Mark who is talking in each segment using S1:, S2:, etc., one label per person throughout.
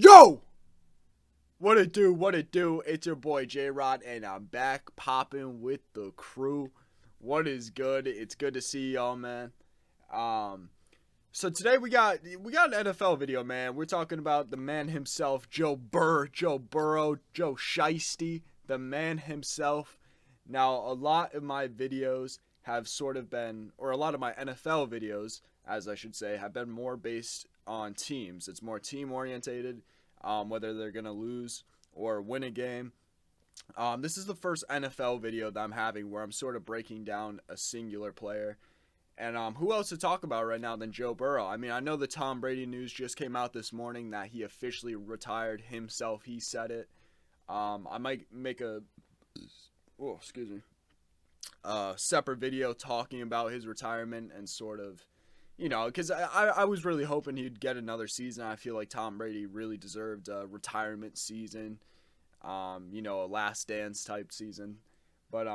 S1: Yo! What it do? What it do? It's your boy J-Rod, and I'm back popping with the crew. What is good? It's good to see y'all, man. So today we got an NFL video, man. We're talking about the man himself, Joe Burrow, Joe Shiesty, the man himself. Now, a lot of my videos have sort of been, or a lot of my NFL videos, as I should say, have been more based on teams. It's more team orientated, whether they're going to lose or win a game. This is the first NFL video that I'm having where I'm sort of breaking down a singular player. And who else to talk about right now than Joe Burrow? I mean, I know the Tom Brady news just came out this morning that he officially retired himself. He said it. I might make a separate video talking about his retirement and sort of, because I was really hoping he'd get another season. I feel like Tom Brady really deserved a retirement season, a last dance type season. But,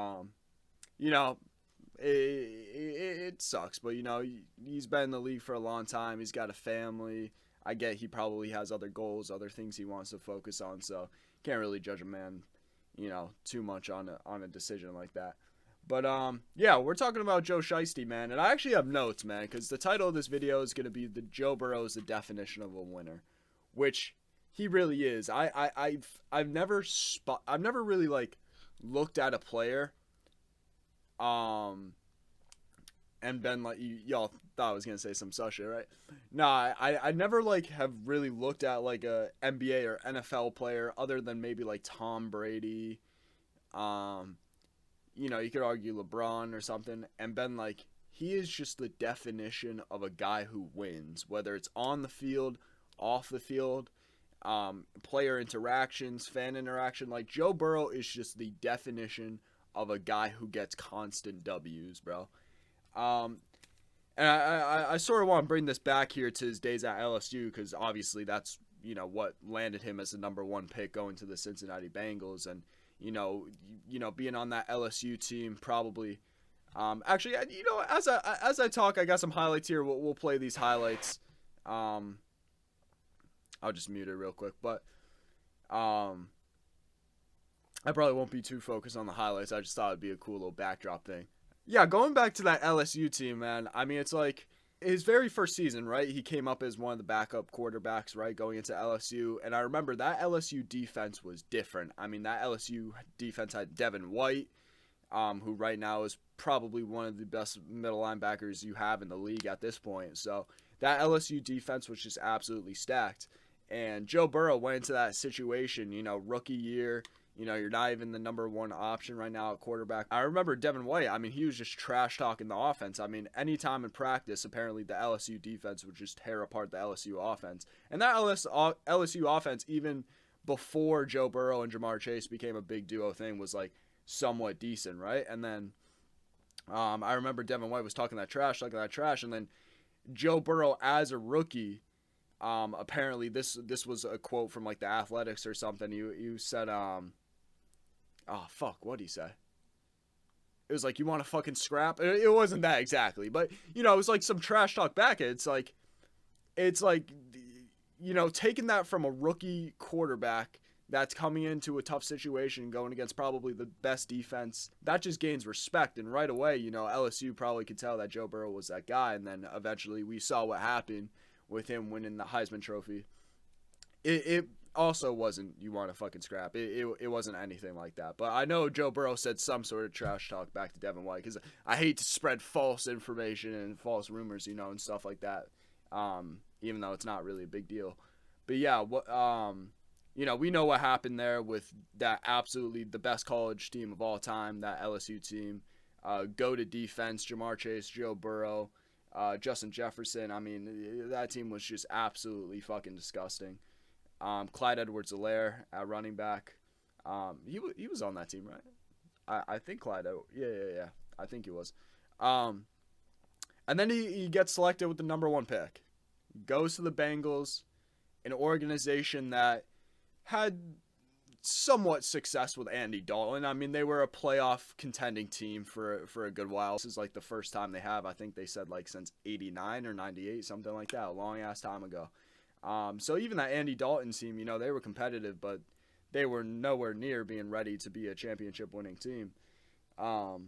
S1: it sucks. But, he's been in the league for a long time. He's got a family. I get he probably has other goals, other things he wants to focus on. So can't really judge a man, too much on a decision like that. But, we're talking about Joe Shiesty, man. And I actually have notes, man, because the title of this video is going to be the Joe Burrow is the definition of a winner, which he really is. I've never really, looked at a player, and been like, y'all thought I was going to say some such shit, right? Nah, I never, have really looked at, a NBA or NFL player other than maybe, Tom Brady, you could argue LeBron or something, and been like, he is just the definition of a guy who wins, whether it's on the field, off the field, player interactions, fan interaction. Like, Joe Burrow is just the definition of a guy who gets constant W's, bro. And I sort of want to bring this back here to his days at LSU, because obviously that's, what landed him as the number one pick going to the Cincinnati Bengals. And being on that LSU team probably. Actually, as I talk, I got some highlights here. We'll play these highlights. I'll just mute it real quick, but I probably won't be too focused on the highlights. I just thought it'd be a cool little backdrop thing. Yeah, going back to that LSU team, man. I mean, it's like his very first season, right? He came up as one of the backup quarterbacks, right, going into LSU. And I remember that LSU defense was different. I mean, that LSU defense had Devin White, who right now is probably one of the best middle linebackers you have in the league at this point. So that LSU defense was just absolutely stacked. And Joe Burrow went into that situation, rookie year. You're not even the number one option right now at quarterback. I remember Devin White. I mean, he was just trash talking the offense. I mean, anytime in practice, apparently the LSU defense would just tear apart the LSU offense. And that LSU offense, even before Joe Burrow and Jamar Chase became a big duo thing, was somewhat decent, right? And then I remember Devin White was talking that trash, and then Joe Burrow as a rookie. Apparently this was a quote from the Athletics or something. You said what'd he say? It was you want to fucking scrap? It wasn't that exactly, but it was some trash talk back. It's taking that from a rookie quarterback that's coming into a tough situation, going against probably the best defense, that just gains respect. And right away, LSU probably could tell that Joe Burrow was that guy. And then eventually we saw what happened with him winning the Heisman Trophy. It also wasn't you want to fucking scrap. It wasn't anything like that. But I know Joe Burrow said some sort of trash talk back to Devin White, because I hate to spread false information and false rumors, and stuff like that, even though it's not really a big deal. But yeah, we know what happened there with that absolutely the best college team of all time, that LSU team. Go to defense, Jamar Chase, Joe Burrow, Justin Jefferson. I mean, that team was just absolutely fucking disgusting. Clyde Edwards-Helaire at running back. He was on that team, right? I think Clyde. Yeah. I think he was. And then he gets selected with the number one pick. Goes to the Bengals, an organization that had somewhat success with Andy Dalton. I mean, they were a playoff contending team for a good while. This is the first time they have. I think they said since 89 or 98, something like that, a long ass time ago. So even that Andy Dalton team, they were competitive, but they were nowhere near being ready to be a championship winning team. Shout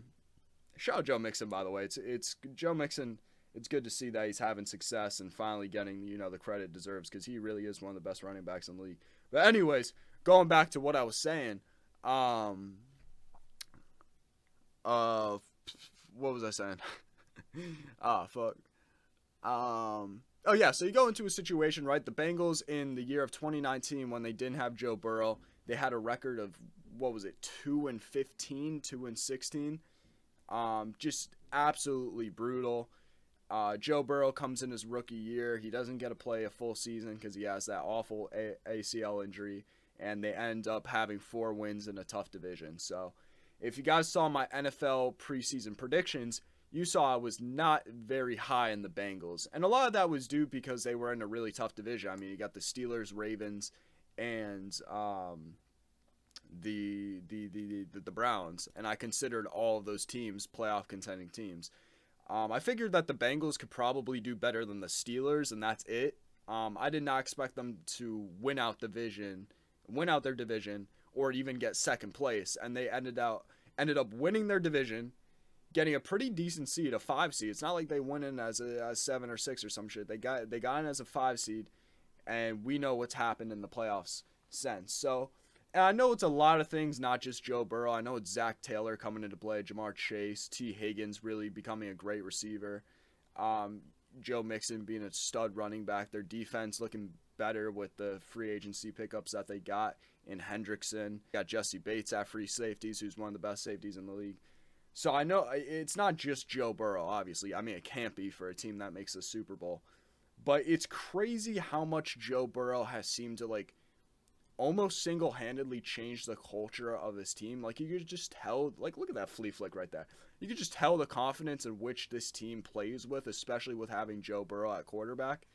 S1: out Joe Mixon, by the way. It's Joe Mixon. It's good to see that he's having success and finally getting the credit it deserves, because he really is one of the best running backs in the league. But anyways, going back to what I was saying, what was I saying? Fuck. Oh yeah, so you go into a situation, right? The Bengals in the year of 2019, when they didn't have Joe Burrow, they had a record of, what was it, 2-15, 2-16. Just absolutely brutal. Joe Burrow comes in his rookie year. He doesn't get to play a full season because he has that awful ACL injury, and they end up having 4 wins in a tough division. So if you guys saw my NFL preseason predictions, you saw I was not very high in the Bengals. And a lot of that was due because they were in a really tough division. I mean, you got the Steelers, Ravens, and the Browns. And I considered all of those teams playoff contending teams. I figured that the Bengals could probably do better than the Steelers, and that's it. I did not expect them to win out their division, or even get second place. And they ended up winning their division, getting a pretty decent seed, a 5 seed. It's not like they went in as a 7 or 6 or some shit. They got in as a 5 seed, and we know what's happened in the playoffs since. So, and I know it's a lot of things, not just Joe Burrow. I know it's Zach Taylor coming into play, Jamar Chase, T. Higgins really becoming a great receiver, Joe Mixon being a stud running back, their defense looking better with the free agency pickups that they got in Hendrickson. Got Jesse Bates at free safeties, who's one of the best safeties in the league. So I know it's not just Joe Burrow, obviously. I mean, it can't be for a team that makes the Super Bowl. But it's crazy how much Joe Burrow has seemed to, almost single-handedly change the culture of this team. You could just tell, look at that flea flick right there. You could just tell the confidence in which this team plays with, especially with having Joe Burrow at quarterback.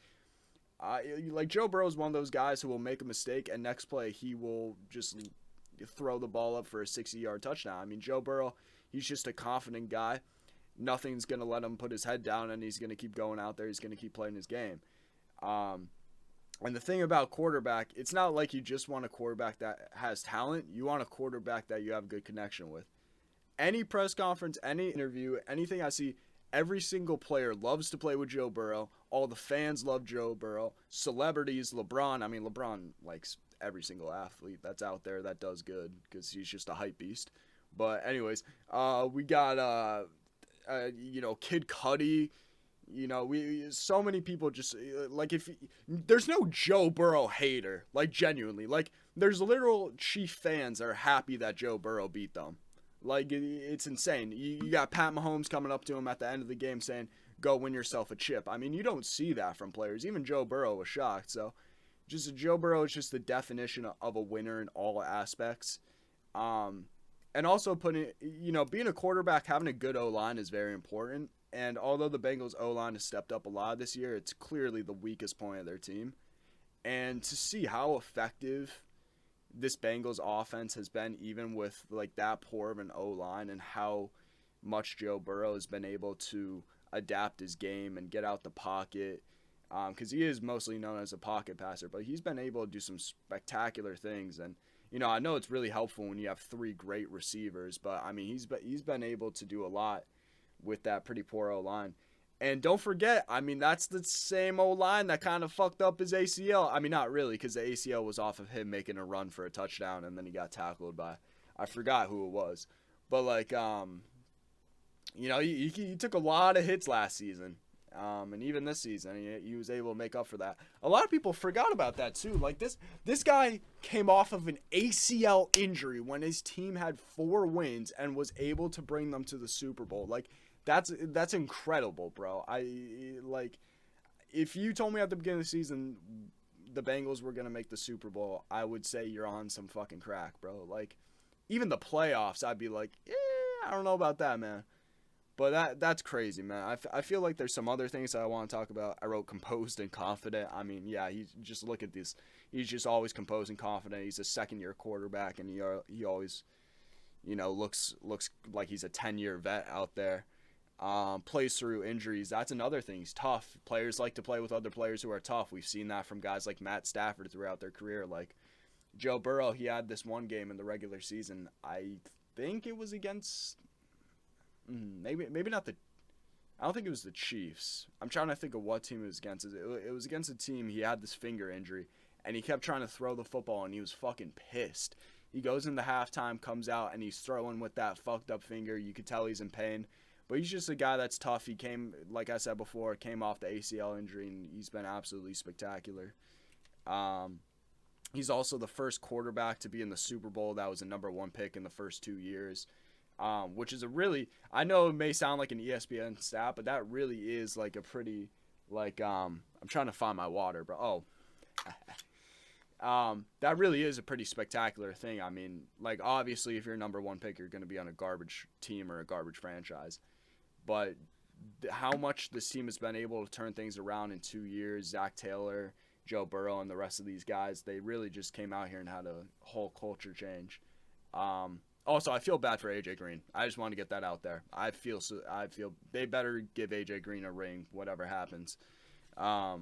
S1: Joe Burrow is one of those guys who will make a mistake, and next play he will just throw the ball up for a 60-yard touchdown. I mean, Joe Burrow, he's just a confident guy. Nothing's going to let him put his head down, and he's going to keep going out there. He's going to keep playing his game. And the thing about quarterback, it's not like you just want a quarterback that has talent. You want a quarterback that you have a good connection with. Any press conference, any interview, anything I see, every single player loves to play with Joe Burrow. All the fans love Joe Burrow. Celebrities, LeBron. I mean, LeBron likes every single athlete that's out there that does good because he's just a hype beast. But anyways, we got, Kid Cudi. So many people just, there's no Joe Burrow hater, genuinely. There's literal Chief fans that are happy that Joe Burrow beat them. It's insane. You got Pat Mahomes coming up to him at the end of the game saying, go win yourself a chip. I mean, you don't see that from players. Even Joe Burrow was shocked. So, Joe Burrow is just the definition of a winner in all aspects. And also being a quarterback, having a good O-line is very important. And although the Bengals O-line has stepped up a lot this year, it's clearly the weakest point of their team. And to see how effective this Bengals offense has been, even with that poor of an O-line, and how much Joe Burrow has been able to adapt his game and get out the pocket, because he is mostly known as a pocket passer, but he's been able to do some spectacular things. And I know it's really helpful when you have 3 great receivers, but I mean he's been able to do a lot with that pretty poor O-line. And don't forget, I mean, that's the same O-line that kind of fucked up his ACL. I mean, not really, because the ACL was off of him making a run for a touchdown, and then he got tackled by, I forgot who it was. But, he took a lot of hits last season. And even this season, he was able to make up for that. A lot of people forgot about that, too. This guy came off of an ACL injury when his team had 4 wins and was able to bring them to the Super Bowl. That's incredible, bro. If you told me at the beginning of the season the Bengals were going to make the Super Bowl, I would say you're on some fucking crack, bro. Even the playoffs, I'd be I don't know about that, man. But that's crazy, man. I feel like there's some other things that I want to talk about. I wrote composed and confident. I mean, yeah, just look at this. He's just always composed and confident. He's a second-year quarterback, and he always, looks like he's a 10-year vet out there. plays through injuries. That's another thing. He's tough. Players like to play with other players who are tough. We've seen that from guys like Matt Stafford throughout their career. Like Joe Burrow, he had this one game in the regular season. I think it was against maybe not the. I don't think it was the Chiefs. I'm trying to think of what team it was against. It was against a team. He had this finger injury, and he kept trying to throw the football, and he was fucking pissed. He goes into halftime, comes out, and he's throwing with that fucked up finger. You could tell he's in pain. But he's just a guy that's tough. He came, like I said before, came off the ACL injury, and he's been absolutely spectacular. He's also the first quarterback to be in the Super Bowl that was a number 1 pick in the first 2 years. Which is a really, I know it may sound like an ESPN stat, but that really is like a pretty, like, I'm trying to find my water, bro. That really is a pretty spectacular thing. I mean, like, obviously, if you're a number 1 pick, you're going to be on a garbage team or a garbage franchise. But how much this team has been able to turn things around in 2 years, Zach Taylor, Joe Burrow, and the rest of these guys, they really just came out here and had a whole culture change. Also, I feel bad for AJ Green. I just want to get that out there. I feel they better give AJ Green a ring, whatever happens. Yeah,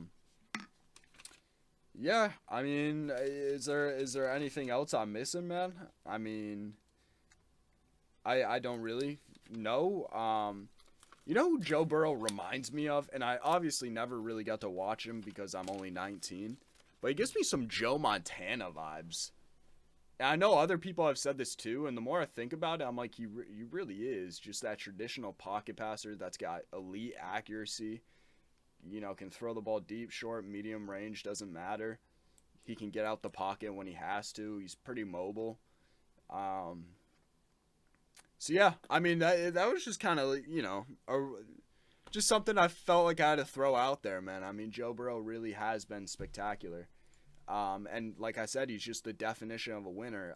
S1: I mean, is there anything else I'm missing, man? I mean, I don't really know. You know who Joe Burrow reminds me of? And I obviously never really got to watch him because I'm only 19. But he gives me some Joe Montana vibes. And I know other people have said this too, and the more I think about it, I'm like, he really is just that traditional pocket passer that's got elite accuracy. You know, can throw the ball deep, short, medium range, doesn't matter. He can get out the pocket when he has to. He's pretty mobile. So yeah, I mean, that was just kind of, you know, just something I felt like I had to throw out there, man. I mean, Joe Burrow really has been spectacular. And like I said, he's just the definition of a winner.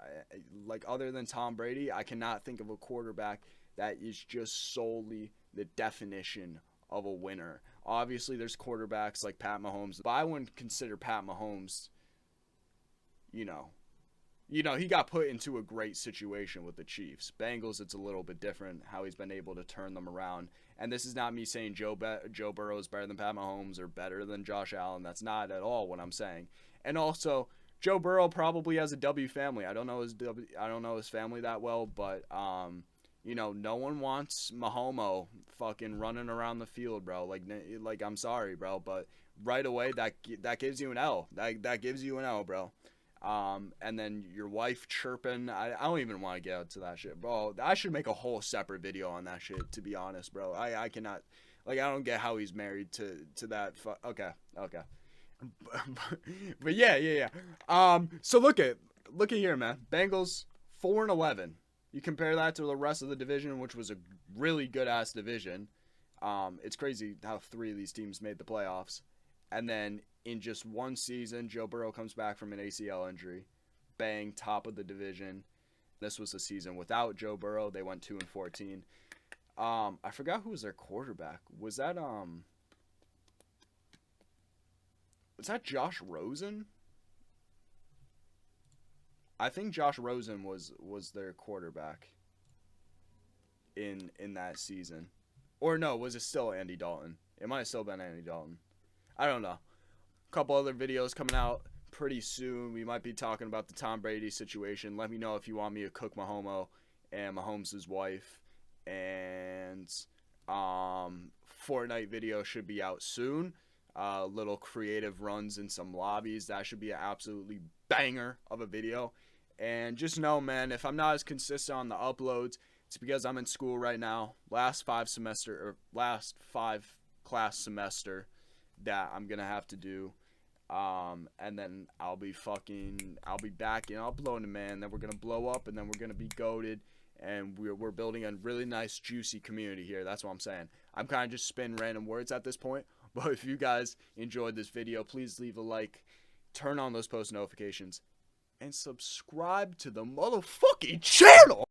S1: Like, other than Tom Brady, I cannot think of a quarterback that is just solely the definition of a winner. Obviously, there's quarterbacks like Pat Mahomes, but I wouldn't consider Pat Mahomes, you know, he got put into a great situation with the Chiefs. Bengals, it's a little bit different how he's been able to turn them around. And this is not me saying Joe Burrow is better than Pat Mahomes or better than Josh Allen. That's not at all what I'm saying. And also, Joe Burrow probably has a W family. I don't know his family that well, but you know, no one wants Mahomo fucking running around the field, bro. Like I'm sorry, bro, but right away that gives you an L. That gives you an L, bro. And then your wife chirping. I don't even want to get into that shit, bro. I should make a whole separate video on that shit, to be honest, bro. I cannot, like, I don't get how he's married to that. Okay. But yeah. So look at here, man. Bengals 4-11. You compare that to the rest of the division, which was a really good ass division. It's crazy how 3 of these teams made the playoffs. And then in just one season, Joe Burrow comes back from an ACL injury. Bang, top of the division. This was a season without Joe Burrow. They went 2-14. I forgot who was their quarterback. Was that Josh Rosen? I think Josh Rosen was their quarterback in that season. Or no, was it still Andy Dalton? It might have still been Andy Dalton. I don't know. A couple other videos coming out pretty soon. We might be talking about the Tom Brady situation. Let me know if you want me to cook Mahomo and Mahomes' wife. And Fortnite video should be out soon. Little creative runs in some lobbies. That should be an absolutely banger of a video. And just know, man, if I'm not as consistent on the uploads, it's because I'm in school right now. Last 5 class semester that I'm gonna have to do. And then I'll be back and uploading, man. Then we're gonna blow up, and then we're gonna be goated. And we're building a really nice, juicy community here. That's what I'm saying. I'm kind of just spinning random words at this point. But if you guys enjoyed this video, please leave a like, turn on those post notifications, and subscribe to the motherfucking channel!